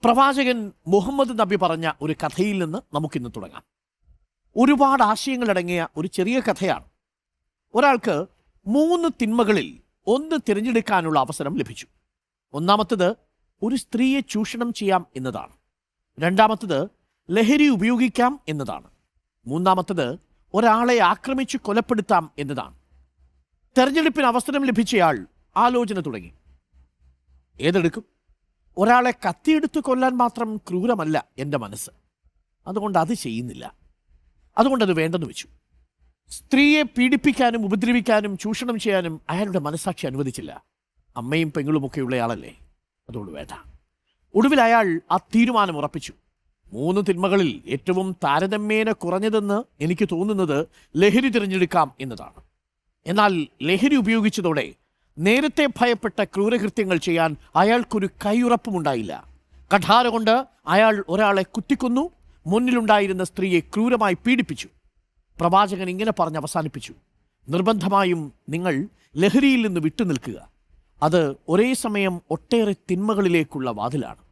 പ്രവാചകൻ മുഹമ്മദ് നബി പറഞ്ഞ ഒരു കഥയിൽ നിന്ന് നമുക്കിന്ന് തുടങ്ങാം. ഒരുപാട് ആശയങ്ങളടങ്ങിയ ഒരു ചെറിയ കഥയാണ്. ഒരാൾക്ക് 3 തിന്മകളിൽ ഒന്ന് തിരഞ്ഞെടുക്കാനുള്ള അവസരം ലഭിച്ചു. ഒന്നാമത്തത് ഒരു സ്ത്രീയെ ചൂഷണം ചെയ്യാം എന്നതാണ്. രണ്ടാമത്തത് ലഹരി ഉപയോഗിക്കാം എന്നതാണ്. മൂന്നാമത്തത് ഒരാളെ ആക്രമിച്ചു കൊലപ്പെടുത്താം എന്നതാണ്. തെരഞ്ഞെടുപ്പിന് അവസരം ലഭിച്ചയാൾ ആലോചന തുടങ്ങി. ഏതെടുക്കും? ഒരാളെ കത്തിയെടുത്ത് കൊല്ലാൻ മാത്രം ക്രൂരമല്ല എൻ്റെ മനസ്സ്. അതുകൊണ്ട് അത് ചെയ്യുന്നില്ല. അതുകൊണ്ടത് വേണ്ടെന്ന് വെച്ചു. സ്ത്രീയെ പീഡിപ്പിക്കാനും ഉപദ്രവിക്കാനും ചൂഷണം ചെയ്യാനും അയാളുടെ മനസ്സാക്ഷി അനുവദിച്ചില്ല. അമ്മയും പെങ്ങളുമൊക്കെയുള്ളയാളല്ലേ, അതുകൊണ്ട് വേണ്ട. ഒടുവിൽ അയാൾ ആ തീരുമാനം ഉറപ്പിച്ചു. 3 തിന്മകളിൽ ഏറ്റവും താരതമ്യേന കുറഞ്ഞതെന്ന് എനിക്ക് തോന്നുന്നത് ലഹരി തിരഞ്ഞെടുക്കാം എന്നതാണ്. എന്നാൽ ലഹരി ഉപയോഗിച്ചതോടെ നേരത്തെ ഭയപ്പെട്ട ക്രൂരകൃത്യങ്ങൾ ചെയ്യാൻ അയാൾക്കൊരു കൈയുറപ്പുമുണ്ടായില്ല. കഠാര കൊണ്ട് അയാൾ ഒരാളെ കുത്തിക്കൊന്നു. മുന്നിലുണ്ടായിരുന്ന സ്ത്രീയെ ക്രൂരമായി പീഡിപ്പിച്ചു. പ്രവാചകൻ ഇങ്ങനെ പറഞ്ഞ് അവസാനിപ്പിച്ചു: നിർബന്ധമായും നിങ്ങൾ ലഹരിയിൽ നിന്ന് വിട്ടുനിൽക്കുക. അത് ഒരേ സമയം ഒട്ടേറെ തിന്മകളിലേക്കുള്ള വാതിലാണ്.